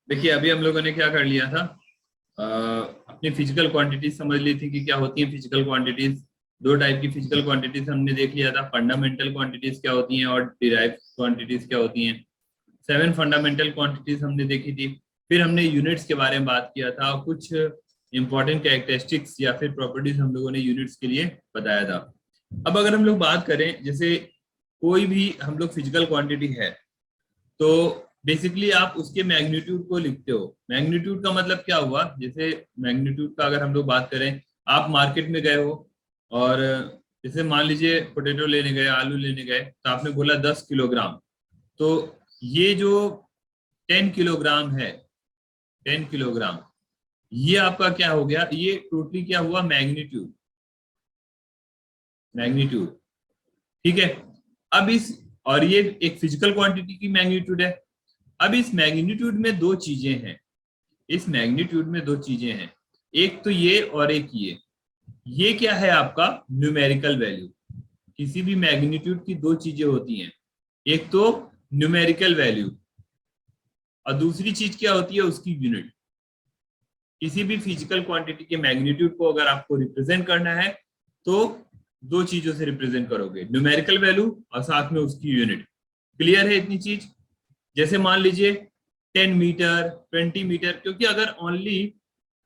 देखिए अभी हम लोगों ने क्या कर लिया था, अ, अपनी फिजिकल क्वांटिटीज समझ ली थी कि क्या होती है फिजिकल क्वांटिटीज। दो टाइप की फिजिकल क्वांटिटीज हमने देख लिया था, फंडामेंटल क्वांटिटीज क्या होती हैं और डिराइव क्वांटिटीज क्या होती हैं। 7 फंडामेंटल क्वांटिटीज हमने देखी थी। फिर हमने यूनिट्स के बारे में बात किया था और कुछ इंपॉर्टेंट कैरेक्टरिस्टिक्स या फिर प्रॉपर्टीज हम लोगों ने यूनिट्स के लिए बताया था। अब अगर हम लोग बात करें, जैसे कोई भी हम लोग फिजिकल क्वांटिटी है तो बेसिकली आप उसके मैग्नीट्यूड को लिखते हो। मैग्नीट्यूड का मतलब क्या हुआ, जैसे मैग्नीट्यूड का अगर हम लोग बात करें, आप मार्केट में गए हो और जैसे मान लीजिए पोटेटो लेने गए, आलू लेने गए, तो आपने बोला 10 किलोग्राम। तो ये जो 10 किलोग्राम है, 10 किलोग्राम, ये आपका क्या हो गया, ये टोटली क्या हुआ, मैग्नीट्यूड। मैग्नीट्यूड, ठीक है। अब इस, और ये एक फिजिकल क्वांटिटी की मैग्नीट्यूड है। अब इस मैग्नीट्यूड में दो चीजें हैं, इस मैग्नीट्यूड में दो चीजें हैं, एक तो ये और एक ये क्या है आपका, न्यूमेरिकल वैल्यू। किसी भी मैग्नीट्यूड की दो चीजें होती हैं, एक तो न्यूमेरिकल वैल्यू और दूसरी चीज क्या होती है, उसकी यूनिट। किसी भी फिजिकल क्वांटिटी के मैग्नीट्यूड को अगर आपको रिप्रेजेंट करना है तो दो चीजों से रिप्रेजेंट करोगे, न्यूमेरिकल वैल्यू और साथ में उसकी यूनिट। क्लियर है इतनी चीज। जैसे मान लीजिए 10 मीटर, 20 मीटर, क्योंकि अगर ओनली,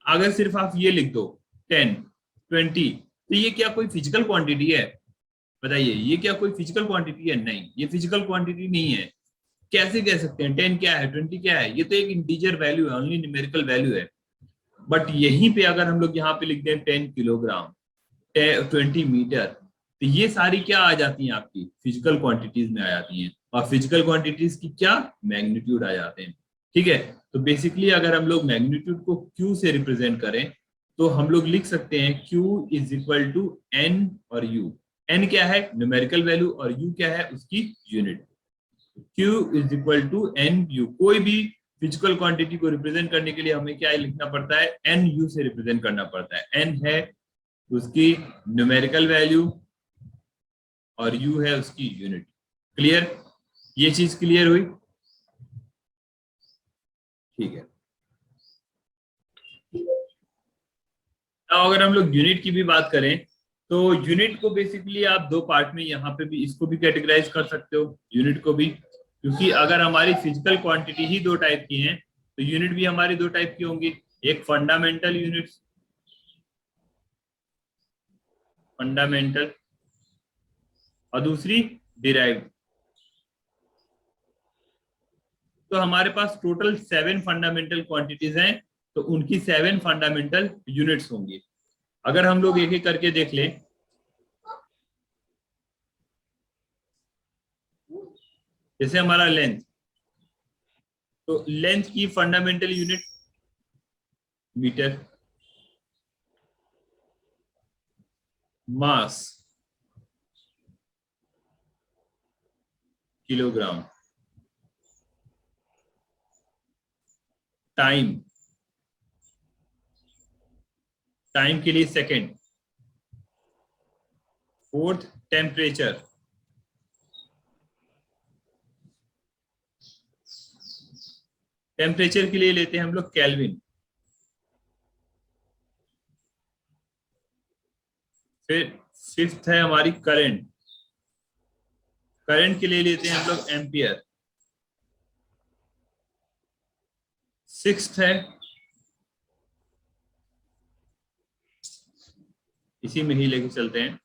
अगर सिर्फ आप ये लिख दो 10, 20, तो ये क्या कोई फिजिकल क्वांटिटी है? बताइए, ये क्या कोई फिजिकल क्वांटिटी है? नहीं, ये फिजिकल क्वांटिटी नहीं है। कैसे कह सकते हैं 10 क्या है, 20 क्या है? ये तो एक इंटीजर वैल्यू है, ओनली न्यूमेरिकल वैल्यू है। बट यहीं पे अगर हम लोग यहाँ पे लिख दें 10 किलोग्राम, 20 मीटर, तो ये सारी क्या आ जाती हैं, आपकी फिजिकल क्वांटिटीज में आ जाती हैं। और फिजिकल क्वांटिटीज की क्या, मैग्नीट्यूड आ जाते हैं। ठीक है। तो बेसिकली अगर हम लोग मैग्नीट्यूड को क्यू से रिप्रेजेंट करें तो हम लोग लिख सकते हैं Q is equal to n और यू। एन क्या है, न्यूमेरिकल वैल्यू, और यू क्या है, उसकी unit. Q is equal to n u. कोई भी फिजिकल क्वांटिटी को रिप्रेजेंट करने के लिए हमें क्या लिखना पड़ता है, एन यू से रिप्रेजेंट करना पड़ता है। एन है उसकी न्यूमेरिकल वैल्यू और यू है उसकी यूनिट। क्लियर? ये चीज क्लियर हुई? ठीक है। अब अगर हम लोग यूनिट की भी बात करें तो यूनिट को बेसिकली आप दो पार्ट में यहाँ पे भी इसको भी कैटेगराइज कर सकते हो, यूनिट को भी। क्योंकि अगर हमारी फिजिकल क्वांटिटी ही दो टाइप की हैं तो यूनिट भी हमारी दो टाइप की होंगी। एक फंडामेंटल यूनिट्स, फंडामेंटल, और दूसरी डिराइव्ड। तो हमारे पास टोटल 7 फंडामेंटल क्वांटिटीज हैं, तो उनकी 7 फंडामेंटल यूनिट्स होंगी। अगर हम लोग एक एक करके देख लें, जैसे हमारा लेंथ, तो लेंथ की फंडामेंटल यूनिट मीटर, मास किलोग्राम, टाइम, टाइम के लिए सेकंड, फोर्थ टेम्परेचर, टेम्परेचर के लिए लेते हैं हम लोग केल्विन। फिर फिफ्थ है हमारी करंट, करंट के लिए लेते हैं हम लोग एम्पियर। सिक्स्थ है, इसी में ही लेके चलते हैं,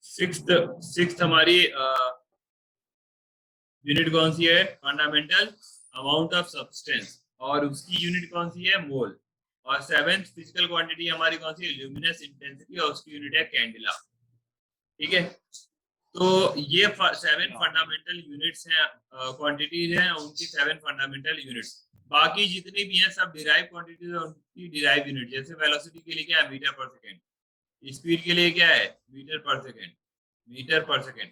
सिक्स्थ, सिक्स्थ हमारी यूनिट कौन सी है, फंडामेंटल अमाउंट ऑफ सब्सटेंस, और उसकी यूनिट कौन सी है, मोल। और सेवेंथ फिजिकल क्वांटिटी हमारी कौन सी है, ल्यूमिनस इंटेंसिटी, और उसकी यूनिट है कैंडिला। ठीक है। तो ये 7 फंडामेंटल यूनिट्स हैं, क्वांटिटीज हैं, उनकी 7 फंडामेंटल यूनिट्स। बाकी जितनी भी हैं सब डिराइव क्वांटिटीज है, उनकी डिराइव यूनिट। जैसे वेलोसिटी के लिए क्या है, मीटर पर सेकेंड। स्पीड के लिए क्या है, मीटर पर सेकेंड, मीटर पर सेकेंड।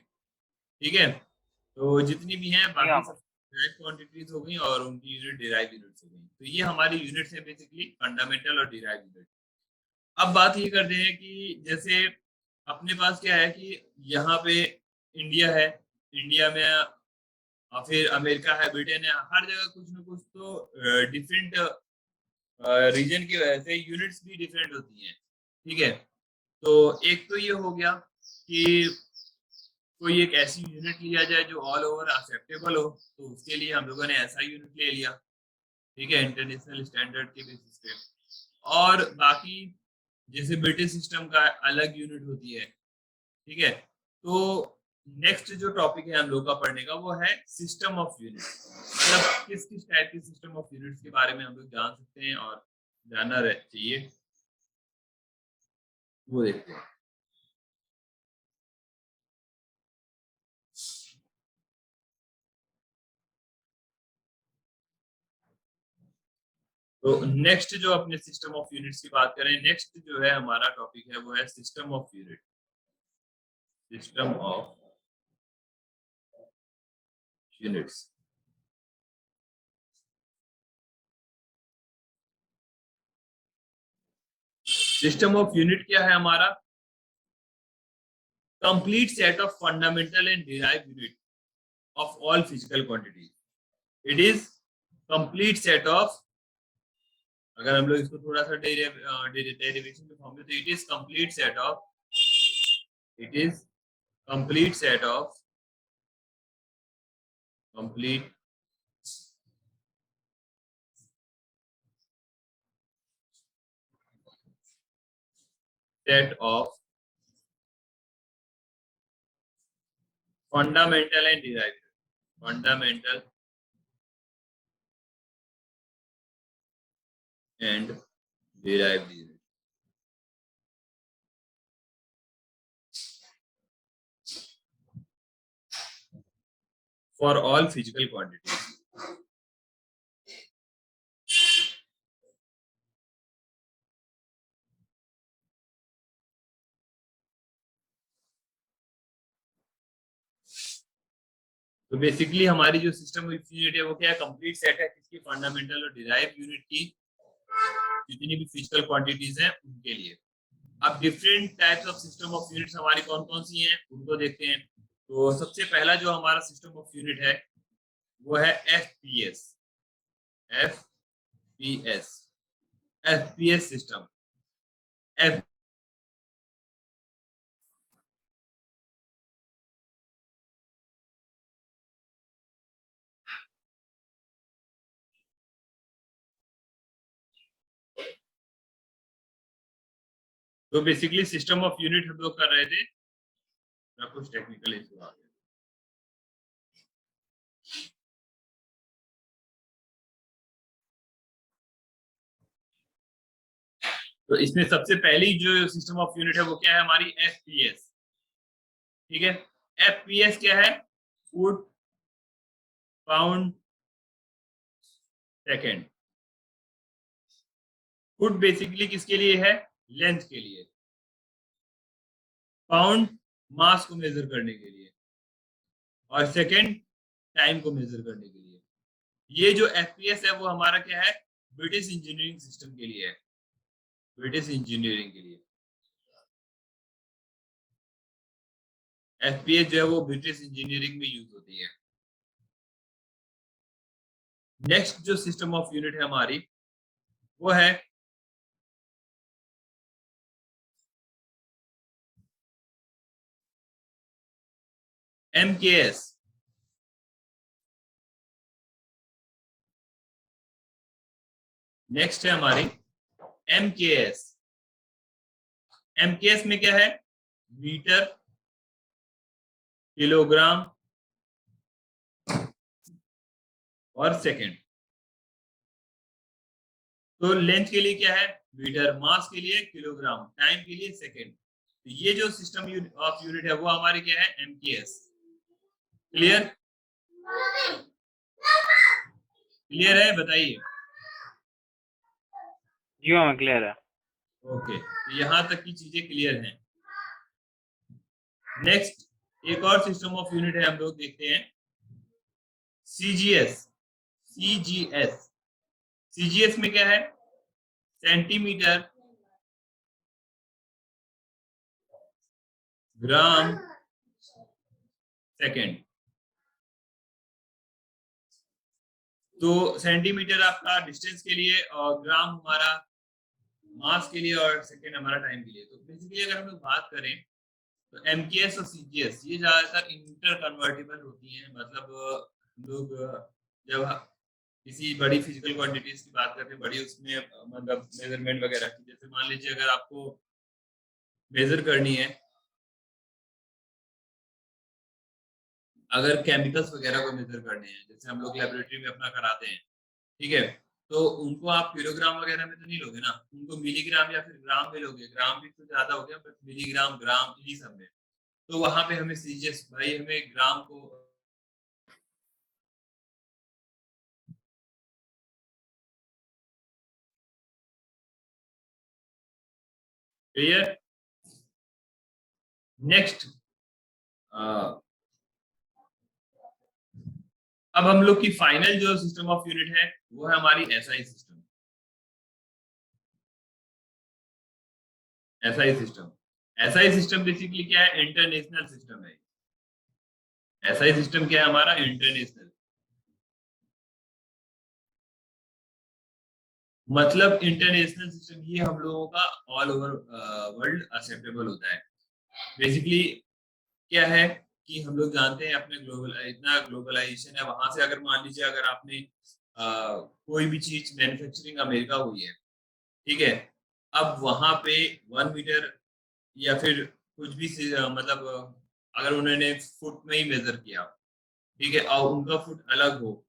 ठीक है। तो जितनी भी हैं बाकी सब डिराइव क्वांटिटीज हो गई और उनकी यूनिट डिराइव यूनिट्स हो गई। तो ये हमारी यूनिट्स है बेसिकली, फंडामेंटल और डिराइव यूनिट। अब बात ये करते हैं कि जैसे अपने पास क्या है कि यहाँ पे इंडिया है, इंडिया में और फिर अमेरिका है, ब्रिटेन है, हर जगह कुछ ना कुछ तो डिफरेंट रीजन की वजह से यूनिट्स भी डिफरेंट होती हैं। ठीक है, तो एक तो ये हो गया कि कोई एक ऐसी यूनिट लिया जाए जो ऑल ओवर एक्सेप्टेबल हो, तो उसके लिए हम लोगों ने ऐसा यूनिट ले लिया। ठीक है, इंटरनेशनल स्टैंडर्ड के बेसिस पे। और बाकी जैसे ब्रिटिश सिस्टम का अलग यूनिट होती है। ठीक है, तो नेक्स्ट जो टॉपिक है हम लोग का पढ़ने का वो है सिस्टम ऑफ यूनिट, मतलब किस किस टाइप के सिस्टम ऑफ यूनिट्स के बारे में हम लोग जान सकते हैं और जानना चाहिए, वो देखते हैं। तो नेक्स्ट जो अपने सिस्टम ऑफ यूनिट्स की बात करें, नेक्स्ट जो है हमारा टॉपिक है वो है system of unit. System of units. System of unit क्या है हमारा? Complete set of fundamental and derived unit of all physical quantities. It is complete set of, अगर हम लोग इसको थोड़ा सा डेरिवेशन में फॉर्म में, तो it is complete set of complete set of fundamental and derived, fundamental and derived unit for all physical quantities. तो बेसिकली हमारी जो सिस्टम ऑफ यूनिट है वो क्या है? कंप्लीट सेट है किसकी? फंडामेंटल और डिराइव्ड यूनिट की, जितनी भी फिजिकल क्वांटिटीज हैं उनके लिए। अब different types of system of units हमारी कौन कौन सी हैं उनको देखते हैं। तो सबसे पहला जो हमारा सिस्टम ऑफ यूनिट है वो है FPS. FPS, FPS system. F तो बेसिकली सिस्टम ऑफ यूनिट हम लोग कर रहे थे, कुछ टेक्निकल इशू आ गया। तो इसमें सबसे पहली जो सिस्टम ऑफ यूनिट है वो क्या है? हमारी एफपीएस। ठीक है, एफपीएस क्या है? Foot pound second. Foot basically किसके लिए है? लेंथ के लिए। पाउंड मास को मेजर करने के लिए, और सेकेंड टाइम को मेजर करने के लिए। ये जो एफपीएस है वो हमारा क्या है? ब्रिटिश इंजीनियरिंग सिस्टम के लिए है, ब्रिटिश इंजीनियरिंग के लिए। एफपीएस जो है वो ब्रिटिश इंजीनियरिंग में यूज होती है। नेक्स्ट जो सिस्टम ऑफ यूनिट है हमारी वो है एमकेएस। नेक्स्ट है हमारी एमकेएस। एमकेएस में क्या है? मीटर, किलोग्राम और सेकेंड। तो लेंथ के लिए क्या है? मीटर, मास के लिए किलोग्राम, टाइम के लिए सेकेंड। तो ये जो सिस्टम ऑफ यूनिट है वो हमारी क्या है? एमकेएस। क्लियर? क्लियर है? बताइए। जी हाँ, क्लियर है। ओके, तो यहाँ तक की चीजें क्लियर हैं। नेक्स्ट एक और सिस्टम ऑफ यूनिट है, हम लोग देखते हैं सीजीएस। सीजीएस, सीजीएस में क्या है? Centimetre gram second. तो सेंटीमीटर आपका डिस्टेंस के लिए और ग्राम हमारा मास के लिए और सेकेंड हमारा टाइम के लिए। तो बेसिकली अगर हम लोग बात करें तो एमकेएस और सीजीएस ये ज्यादातर इंटर कन्वर्टिबल होती हैं। मतलब हम लोग जब किसी बड़ी फिजिकल क्वांटिटीज की बात करते हैं, बड़ी उसमें मतलब मेजरमेंट वगैरह की, जैसे मान लीजिए अगर आपको मेजर करनी है, अगर केमिकल्स वगैरह को मेजर करने हैं, जैसे हम लोग लेबोरेटरी में अपना कराते हैं, ठीक है, तो उनको आप किलोग्राम वगैरह में तो नहीं लोगे ना, उनको मिलीग्राम या फिर ग्राम में लोगे। ग्राम भी तो ज्यादा हो गया, बट मिलीग्राम ग्राम इन्हीं सब में। तो वहां पे हमें सीजीएस भाई हमें ग्राम को क्लियर। नेक्स्ट अब हम लोग की फाइनल जो सिस्टम ऑफ यूनिट है वो है हमारी SI system. SI system, SI system basically क्या है, इंटरनेशनल सिस्टम है। एसआई सिस्टम क्या है हमारा, इंटरनेशनल। मतलब इंटरनेशनल सिस्टम ये हम लोगों का ऑल ओवर वर्ल्ड एक्सेप्टेबल होता है। बेसिकली क्या है कि हम लोग जानते हैं अपने ग्लोबल इतना ग्लोबलाइजेशन है, वहां से अगर मान लीजिए अगर आपने कोई भी चीज मैन्युफैक्चरिंग अमेरिका हुई है, ठीक है, अब वहां पे 1 मीटर या फिर कुछ भी मतलब अगर उन्होंने फुट में ही मेजर किया, ठीक है, और उनका फुट अलग हो,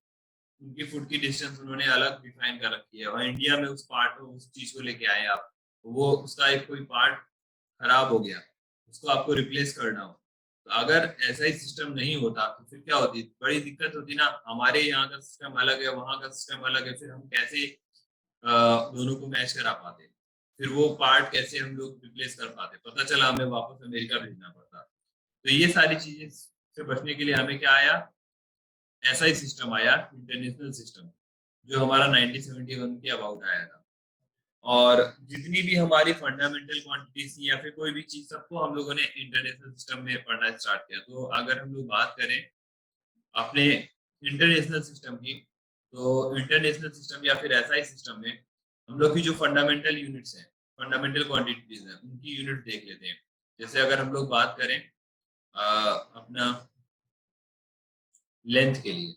उनकी फुट की डिस्टेंस उन्होंने अलग डिफाइन कर रखी है, और इंडिया में उस पार्ट को उस चीज को लेके आए आप, वो उसका एक कोई पार्ट खराब हो गया, उसको आपको रिप्लेस करना हो, तो अगर ऐसा ही सिस्टम नहीं होता तो फिर क्या होती, बड़ी दिक्कत होती ना। हमारे यहाँ का सिस्टम अलग है, वहाँ का सिस्टम अलग है, फिर हम कैसे दोनों को मैच करा पाते, फिर वो पार्ट कैसे हम लोग रिप्लेस कर पाते, पता चला हमें वापस अमेरिका भेजना पड़ता। तो ये सारी चीजें से बचने के लिए हमें क्या आया, ऐसा ही सिस्टम आया, इंटरनेशनल सिस्टम, जो हमारा 1971 के अबाउट आया था। और जितनी भी हमारी फंडामेंटल क्वांटिटीज थी या फिर कोई भी चीज, सबको हम लोगों ने इंटरनेशनल सिस्टम में पढ़ना स्टार्ट किया। तो अगर हम लोग बात करें अपने इंटरनेशनल सिस्टम की, तो इंटरनेशनल सिस्टम या फिर ऐसा ही सिस्टम में हम लोग की जो फंडामेंटल यूनिट्स हैं, फंडामेंटल क्वांटिटीज हैं, उनकी यूनिट देख लेते हैं। जैसे अगर हम लोग बात करें अपना लेंथ के लिए,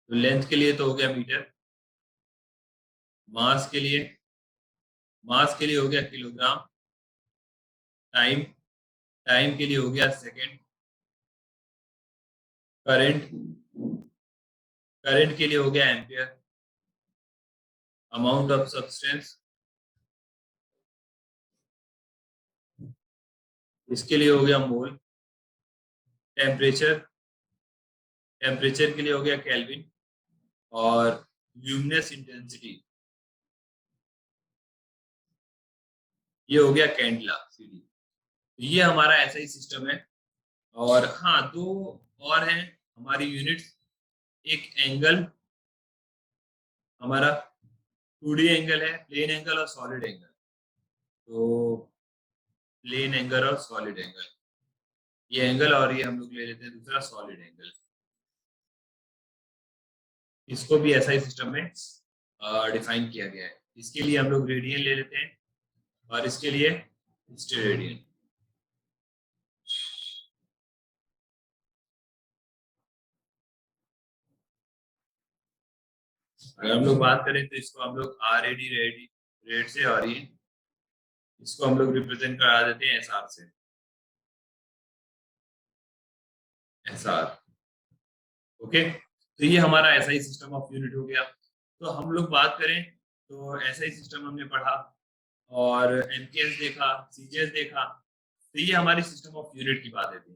तो लेंथ के लिए तो हो गया मीटर, मास के लिए, मास के लिए हो गया किलोग्राम, टाइम, टाइम के लिए हो गया सेकेंड, करंट, करंट के लिए हो गया एम्पियर, अमाउंट ऑफ सब्सटेंस इसके लिए हो गया मोल, टेम्परेचर, टेम्परेचर के लिए हो गया केल्विन, और ल्यूमिनस इंटेंसिटी ये हो गया कैंडला सीडी। ये हमारा ऐसा ही सिस्टम है। और हाँ, दो और हैं हमारी यूनिट्स, एक एंगल हमारा 2D एंगल है, प्लेन एंगल और सॉलिड एंगल। तो प्लेन एंगल और सॉलिड एंगल, ये एंगल, और ये हम लोग ले लेते हैं दूसरा सॉलिड एंगल। इसको भी ऐसा ही सिस्टम में डिफाइन किया गया है। इसके लिए हम लोग रेडियन ले लेते हैं और इसके लिए स्टेरेडियन। अगर हम लोग बात करें तो इसको हम लोग आर ए डी रेड से, और ये इसको हम लोग रिप्रेजेंट करा देते हैं एस आर से, एस आर। ओके, तो ये हमारा ऐसा ही सिस्टम ऑफ यूनिट हो गया। तो हम लोग बात करें तो ऐसा ही सिस्टम हमने पढ़ा, और एमकेएस देखा, सीजीएस देखा। तो ये हमारी सिस्टम ऑफ यूनिट की बातें थी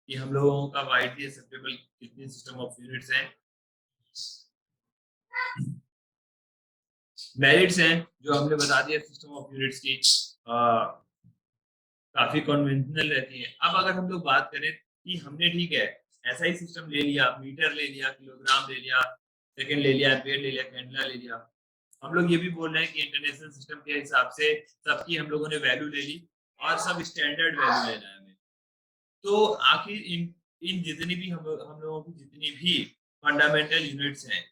कि हम लोगों का वाइडली एक्सेप्टेबल कितनी सिस्टम ऑफ यूनिट्स हैं, मेरिट्स हैं जो हमने बता दिया सिस्टम ऑफ यूनिट्स की, काफी कन्वेंशनल रहती है। अब अगर हम लोग बात करें कि हमने ठीक है ऐसा ही सिस्टम ले लिया, मीटर ले लिया, किलोग्राम ले लिया, सेकंड ले लिया, एम्पियर ले लिया, कैंडला ले लिया, हम लोग ये भी बोल रहे हैं कि इंटरनेशनल सिस्टम के हिसाब से सबकी हम लोगों ने वैल्यू ले ली, और सब स्टैंडर्ड वैल्यू लेना है हमें। तो आखिर इन इन जितनी भी हम लोगों की जितनी भी फंडामेंटल यूनिट्स हैं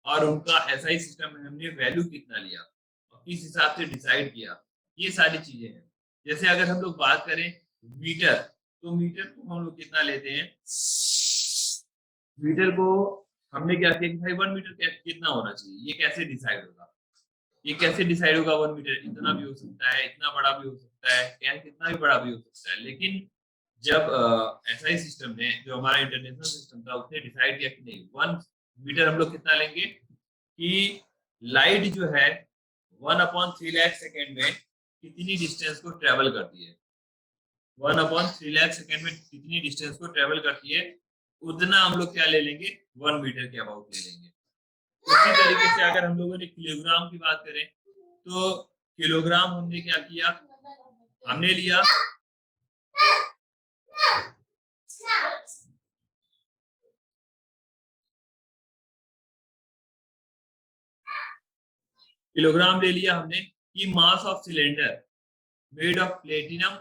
और उनका एसआई सिस्टम में हमने वैल्यू कितना लिया और किस हिसाब से डिसाइड किया, ये सारी चीजें हैं। जैसे अगर हम लोग बात करें मीटर, तो मीटर को हम लोग कितना लेते हैं, मीटर को हमने क्या किया कि भाई 1 मीटर कितना होना चाहिए, ये कैसे डिसाइड होगा, ये कैसे डिसाइड होगा 1 मीटर इतना भी हो सकता है, इतना बड़ा भी हो सकता है, क्या कितना भी बड़ा भी हो सकता है। लेकिन जब एसआई सिस्टम ने, जो हमारा इंटरनेशनल सिस्टम था, उसने डिसाइड किया कि नहीं 1 मीटर हम लोग कितना लेंगे कि लाइट जो है 1/3 लाख सेकेंड में कितनी डिस्टेंस को ट्रेवल करती है, 1/3 लाख सेकेंड में कितनी डिस्टेंस को ट्रेवल करती है, उतना हम लोग क्या ले लेंगे 1 मीटर के अबाउट ले लेंगे। उसी तरीके से अगर हम लोगों ने किलोग्राम की बात करें तो किलोग्राम हमने क्या किया, हमने लिया किलोग्राम ले लिया हमने कि mass of cylinder made of platinum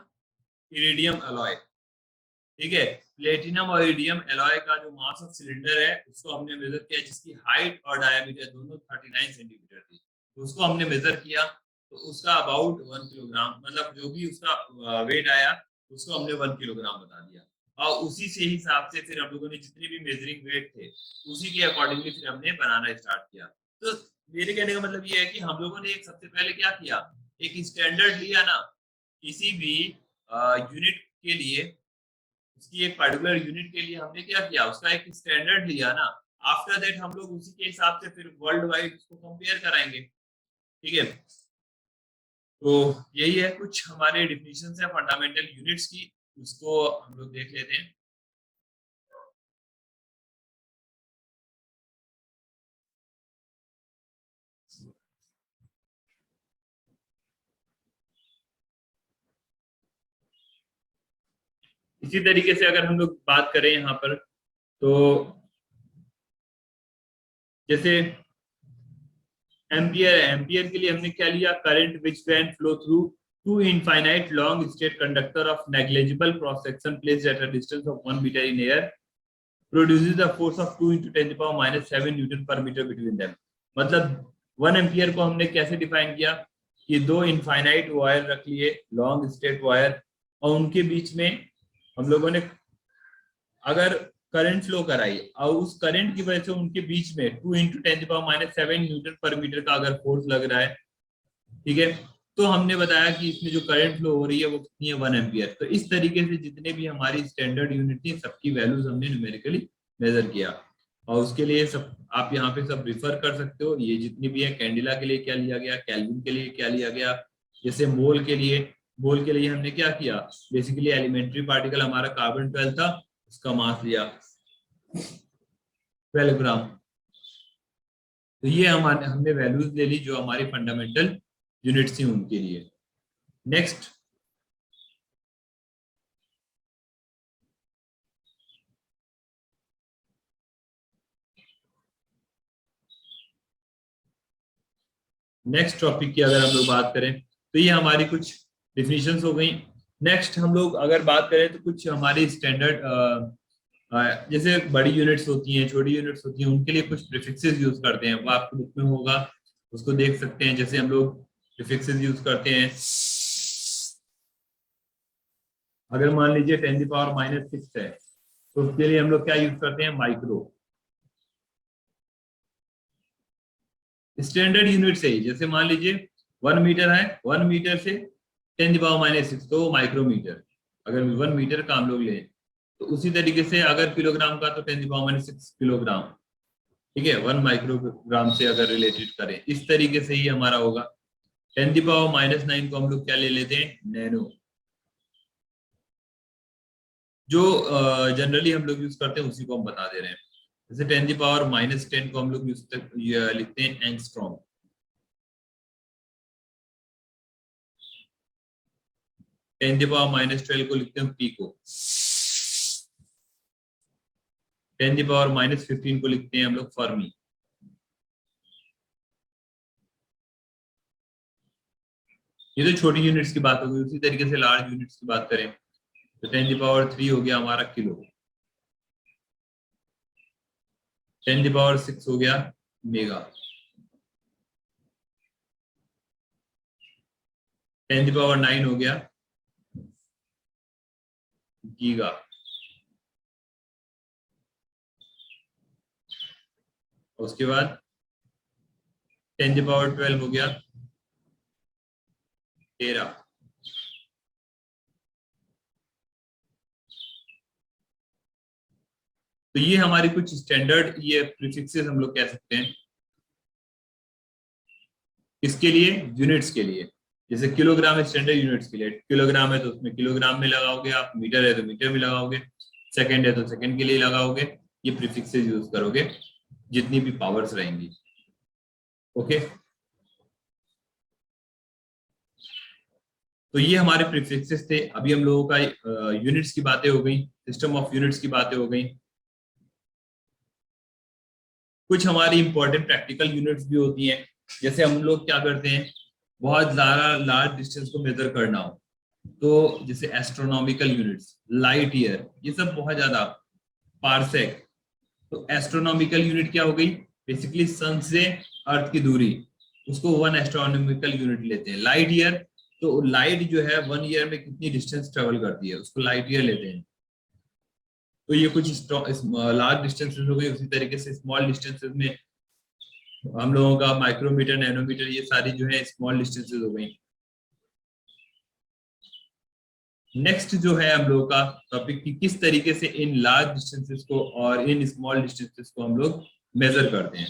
iridium alloy. ठीक है, प्लेटिनम और इरिडियम अलॉय का जो मास ऑफ सिलेंडर है उसको हमने मेजर किया, जिसकी हाइट और डायमीटर दोनों 39 सेंटीमीटर थी, तो उसको हमने मेजर किया। तो उसका अबाउट 1 किलोग्राम, मतलब जो भी उसका वेट आया उसको हमने 1 किलोग्राम बता दिया। और उसी से हिसाब से फिर हम लोगों ने जितने भी मेजरिंग वेट थे उसी के अकॉर्डिंगली फिर हमने बनाना स्टार्ट किया। तो मेरे कहने का मतलब ये है कि हम लोगों ने एक सबसे पहले क्या किया, एक स्टैंडर्ड लिया ना, किसी भी यूनिट के लिए, उसकी एक पर्टिकुलर यूनिट के लिए हमने क्या किया, उसका एक स्टैंडर्ड लिया ना। आफ्टर दैट हम लोग उसी के हिसाब से फिर वर्ल्ड वाइड उसको कंपेयर कराएंगे। ठीक है, तो यही है कुछ हमारे डिफिनेशन है फंडामेंटल यूनिट्स की, उसको हम लोग देख लेते हैं। इसी तरीके से अगर हम लोग बात करें यहाँ पर, तो जैसे एम्पियर है, एम्पियर के लिए हमने क्या लिया, current which can flow through two infinite long straight conductor of negligible cross section placed at a distance of 1 metre in air produces the force of 2 × 10⁻⁷ newton per metre between them. मतलब 1 ampere को हमने कैसे define किया कि दो infinite wire रख लिए, long straight wire, और उनके बीच में हम लोगों ने अगर करंट फ्लो कराई और उस करंट की वजह से उनके बीच में 2 × 10⁻⁷ न्यूटन पर मीटर का अगर फोर्स लग रहा है, ठीक है, तो हमने बताया कि इसमें जो करंट फ्लो हो रही है वो कितनी है, 1 एम्पियर। तो इस तरीके से जितने भी हमारी स्टैंडर्ड यूनिट थी सबकी वैल्यूज हमने न्यूमेरिकली मेजर किया, और उसके लिए सब आप यहाँ पे सब रिफर कर सकते हो। ये जितनी भी है, कैंडिला के लिए क्या लिया गया, केल्विन के लिए क्या लिया गया, जैसे मोल के लिए हमने क्या किया, बेसिकली एलिमेंट्री पार्टिकल हमारा कार्बन 12 था, उसका मास लिया 12 ग्राम। तो ये हमने वैल्यूज ले ली जो हमारी फंडामेंटल यूनिट्स थी उनके लिए। नेक्स्ट, नेक्स्ट टॉपिक की अगर हम लोग बात करें तो ये हमारी कुछ डिफिनीशंस हो गई। नेक्स्ट हम लोग अगर बात करें तो कुछ हमारी स्टैंडर्ड, जैसे बड़ी यूनिट्स होती हैं, छोटी यूनिट्स होती हैं, उनके लिए कुछ प्रीफिक्सेस यूज करते हैं, वो आपको बुक में होगा, उसको देख सकते हैं। जैसे हम लोग प्रीफिक्सेस यूज करते हैं, अगर मान लीजिए 10⁻⁻6 है तो उसके लिए हम लोग क्या यूज करते हैं, माइक्रो। स्टैंडर्ड यूनिट से ही, जैसे मान लीजिए 1 मीटर है, 1 मीटर से 10⁻⁻6 तो माइक्रोमीटर। अगर 1 मीटर का हम लोग लें तो उसी तरीके से अगर किलोग्राम का तो 10⁻⁶ किलोग्राम। ठीक है, 1 माइक्रोग्राम से अगर रिलेटेड करें इस तरीके से ही हमारा होगा। 10⁻⁹ को हम लोग क्या ले लेते हैं, नैनो। जो जनरली हम लोग यूज करते हैं उसी को हम बता दे रहे हैं। जैसे 10⁻⁻10 को हम लोग लिखते हैं एंगस्ट्रॉम। 10⁻⁻12 को लिखते हैं पीको। 10⁻⁻15 को लिखते हैं हम लोग फर्मी। ये तो छोटी यूनिट्स की बात होगी। उसी तरीके से लार्ज यूनिट्स की बात करें तो 10⁻³ हो गया हमारा किलो, 10⁻6 हो गया मेगा, 10⁻9 हो गया गीगा, उसके बाद 10⁻12 हो गया टेरा। तो ये हमारी कुछ स्टैंडर्ड ये प्रीफिक्सेस हम लोग कह सकते हैं इसके लिए, यूनिट्स के लिए। जैसे किलोग्राम स्टैंडर्ड यूनिट्स के लिए, किलोग्राम है तो उसमें किलोग्राम में लगाओगे आप, मीटर है तो मीटर में लगाओगे, सेकंड है तो सेकंड के लिए लगाओगे, ये प्रीफिक्सेस यूज करोगे जितनी भी पावर्स रहेंगी। ओके, तो ये हमारे प्रीफिक्सेस थे। अभी हम लोगों का यूनिट्स की बातें हो गई, सिस्टम ऑफ यूनिट्स की बातें हो गई। कुछ हमारी इंपॉर्टेंट प्रैक्टिकल यूनिट्स भी होती हैं। जैसे हम लोग क्या करते हैं, बहुत ज्यादा लार्ज डिस्टेंस को मेजर करना हो तो जैसे एस्ट्रोनॉमिकल यूनिट्स, लाइट ईयर, ये सब बहुत ज्यादा, पारसेक। तो एस्ट्रोनॉमिकल यूनिट क्या हो गई, बेसिकली सन से अर्थ की दूरी, उसको 1 एस्ट्रोनॉमिकल यूनिट लेते हैं। लाइट ईयर, तो लाइट जो है 1 ईयर में कितनी डिस्टेंस ट्रेवल करती है उसको लाइट ईयर लेते हैं। तो ये कुछ लार्ज डिस्टेंसेस हो गई। उसी तरीके से स्मॉल डिस्टेंसेस में हम लोगों का माइक्रोमीटर, नैनोमीटर, ये सारी जो है स्मॉल डिस्टेंसेस हो गई। नेक्स्ट जो है हम लोगों का टॉपिक कि किस तरीके से इन लार्ज डिस्टेंसेस को और इन स्मॉल डिस्टेंसेस को हम लोग मेजर करते हैं।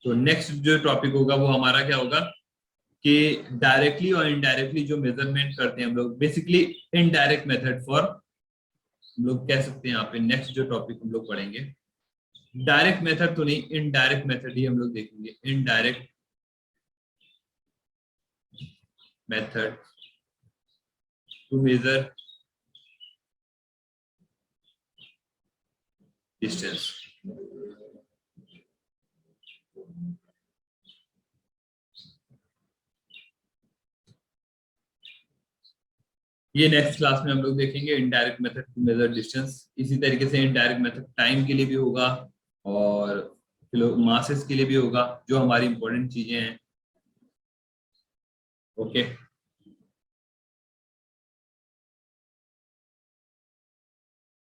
तो नेक्स्ट जो टॉपिक होगा वो हमारा क्या होगा कि डायरेक्टली और इनडायरेक्टली जो मेजरमेंट करते हैं हम लोग, बेसिकली इनडायरेक्ट मेथड फॉर, हम लोग कह सकते हैं यहाँ पे नेक्स्ट जो टॉपिक हम लोग पढ़ेंगे, डायरेक्ट मेथड तो नहीं, इनडायरेक्ट मेथड ही हम लोग देखेंगे। Indirect method to measure distance. ये नेक्स्ट क्लास में हम लोग देखेंगे, indirect method to measure distance. इसी तरीके से इनडायरेक्ट मेथड टाइम के लिए भी होगा और किलो मासेस के लिए भी होगा, जो हमारी इंपॉर्टेंट चीजें हैं। ओके।